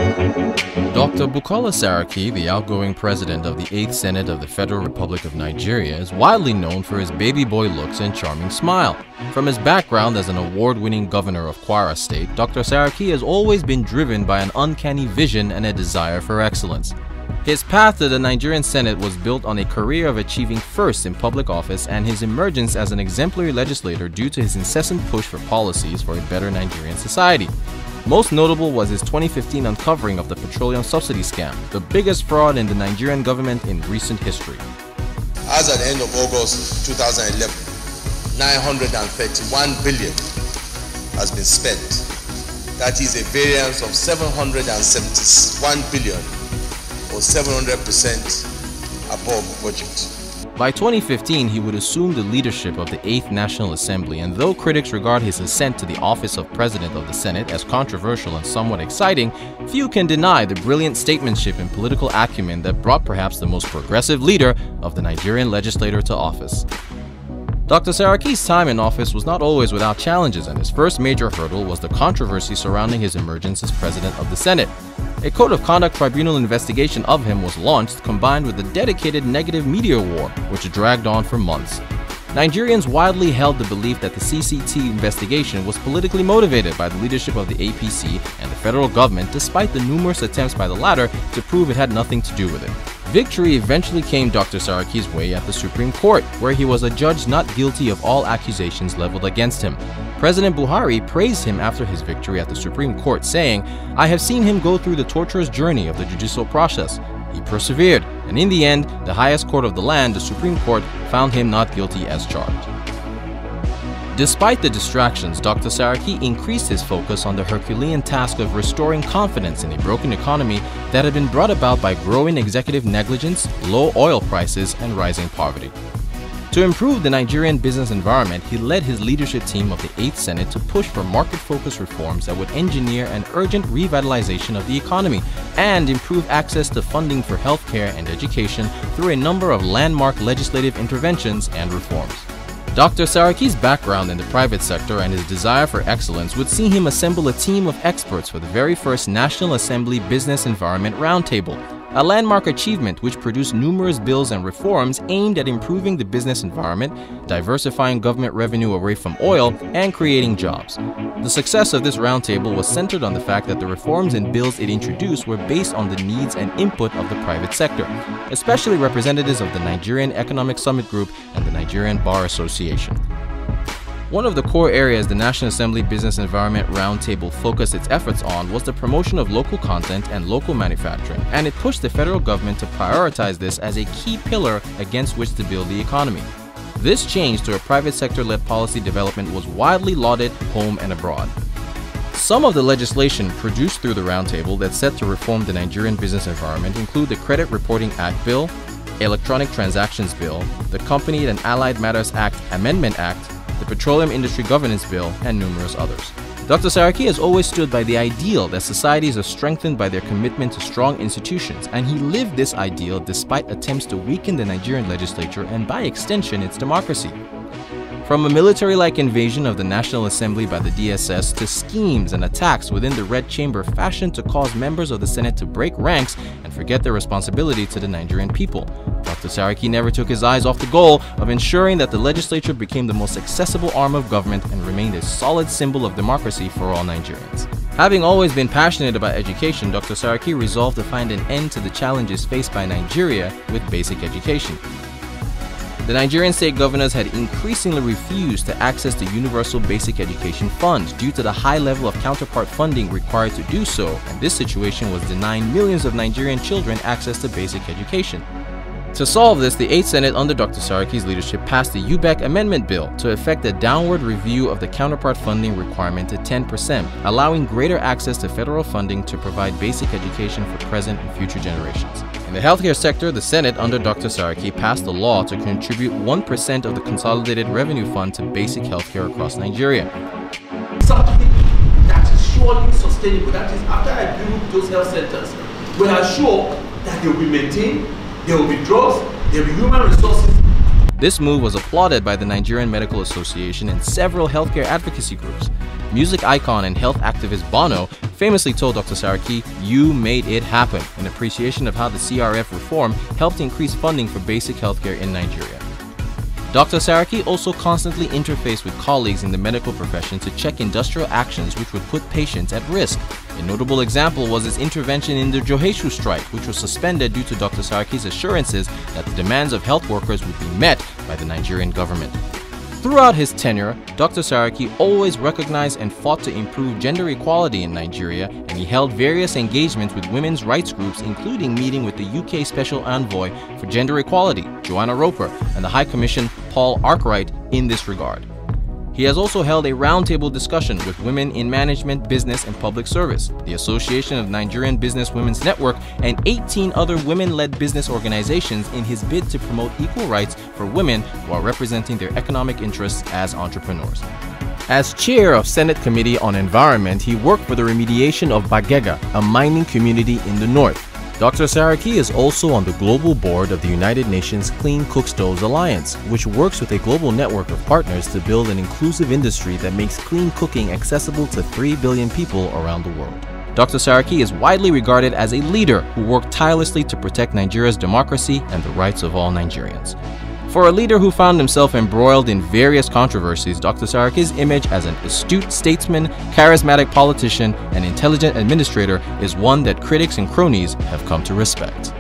Dr. Bukola Saraki, the outgoing president of the 8th Senate of the Federal Republic of Nigeria, is widely known for his baby boy looks and charming smile. From his background as an award-winning governor of Kwara State, Dr. Saraki has always been driven by an uncanny vision and a desire for excellence. His path to the Nigerian Senate was built on a career of achieving first in public office and his emergence as an exemplary legislator due to his incessant push for policies for a better Nigerian society. Most notable was his 2015 uncovering of the petroleum subsidy scam, the biggest fraud in the Nigerian government in recent history. As at the end of August 2011, 931 billion has been spent. That is a variance of 771 billion, or 700% above budget. By 2015, he would assume the leadership of the 8th National Assembly, and though critics regard his ascent to the office of President of the Senate as controversial and somewhat exciting, few can deny the brilliant statesmanship and political acumen that brought perhaps the most progressive leader of the Nigerian legislature to office. Dr. Saraki's time in office was not always without challenges, and his first major hurdle was the controversy surrounding his emergence as President of the Senate. A Code of Conduct Tribunal investigation of him was launched, combined with a dedicated negative media war, which dragged on for months. Nigerians widely held the belief that the CCT investigation was politically motivated by the leadership of the APC and the federal government, despite the numerous attempts by the latter to prove it had nothing to do with it. Victory eventually came Dr. Saraki's way at the Supreme Court, where he was adjudged not guilty of all accusations leveled against him. President Buhari praised him after his victory at the Supreme Court, saying, "I have seen him go through the torturous journey of the judicial process. He persevered, and in the end, the highest court of the land, the Supreme Court, found him not guilty as charged." Despite the distractions, Dr. Saraki increased his focus on the Herculean task of restoring confidence in a broken economy that had been brought about by growing executive negligence, low oil prices, and rising poverty. To improve the Nigerian business environment, he led his leadership team of the 8th Senate to push for market-focused reforms that would engineer an urgent revitalization of the economy and improve access to funding for healthcare and education through a number of landmark legislative interventions and reforms. Dr. Saraki's background in the private sector and his desire for excellence would see him assemble a team of experts for the very first National Assembly Business Environment Roundtable, a landmark achievement which produced numerous bills and reforms aimed at improving the business environment, diversifying government revenue away from oil, and creating jobs. The success of this roundtable was centered on the fact that the reforms and bills it introduced were based on the needs and input of the private sector, especially representatives of the Nigerian Economic Summit Group and the Nigerian Bar Association. One of the core areas the National Assembly Business Environment Roundtable focused its efforts on was the promotion of local content and local manufacturing, and it pushed the federal government to prioritize this as a key pillar against which to build the economy. This change to a private sector-led policy development was widely lauded home and abroad. Some of the legislation produced through the roundtable that's set to reform the Nigerian business environment include the Credit Reporting Act Bill, Electronic Transactions Bill, the Company and Allied Matters Act Amendment Act, the Petroleum Industry Governance Bill, and numerous others. Dr. Saraki has always stood by the ideal that societies are strengthened by their commitment to strong institutions, and he lived this ideal despite attempts to weaken the Nigerian legislature and, by extension, its democracy. From a military-like invasion of the National Assembly by the DSS to schemes and attacks within the Red Chamber fashioned to cause members of the Senate to break ranks and forget their responsibility to the Nigerian people, Dr. Saraki never took his eyes off the goal of ensuring that the legislature became the most accessible arm of government and remained a solid symbol of democracy for all Nigerians. Having always been passionate about education, Dr. Saraki resolved to find an end to the challenges faced by Nigeria with basic education. The Nigerian state governors had increasingly refused to access the Universal Basic Education Fund due to the high level of counterpart funding required to do so, and this situation was denying millions of Nigerian children access to basic education. To solve this, the 8th Senate under Dr. Saraki's leadership passed the UBEC Amendment Bill to effect a downward review of the counterpart funding requirement to 10%, allowing greater access to federal funding to provide basic education for present and future generations. In the healthcare sector, the Senate under Dr. Saraki passed a law to contribute 1% of the Consolidated Revenue Fund to basic healthcare across Nigeria. Something that is surely sustainable, that is, after I build those health centers, we are sure that they will be maintained, there will be drugs, there will be human resources. This move was applauded by the Nigerian Medical Association and several healthcare advocacy groups. Music icon and health activist Bono famously told Dr. Saraki, "You made it happen," in appreciation of how the CRF reform helped increase funding for basic healthcare in Nigeria. Dr. Saraki also constantly interfaced with colleagues in the medical profession to check industrial actions which would put patients at risk. A notable example was his intervention in the Johesu strike, which was suspended due to Dr. Saraki's assurances that the demands of health workers would be met by the Nigerian government. Throughout his tenure, Dr. Saraki always recognized and fought to improve gender equality in Nigeria, and he held various engagements with women's rights groups, including meeting with the UK Special Envoy for Gender Equality, Joanna Roper, and the High Commission, Paul Arkwright, in this regard. He has also held a roundtable discussion with women in management, business, and public service, the Association of Nigerian Business Women's Network, and 18 other women-led business organizations in his bid to promote equal rights for women while representing their economic interests as entrepreneurs. As chair of Senate Committee on Environment, he worked for the remediation of Bagega, a mining community in the north. Dr. Saraki is also on the global board of the United Nations Clean Cook Stoves Alliance, which works with a global network of partners to build an inclusive industry that makes clean cooking accessible to 3 billion people around the world. Dr. Saraki is widely regarded as a leader who worked tirelessly to protect Nigeria's democracy and the rights of all Nigerians. For a leader who found himself embroiled in various controversies, Dr. Saraki's image as an astute statesman, charismatic politician, and intelligent administrator is one that critics and cronies have come to respect.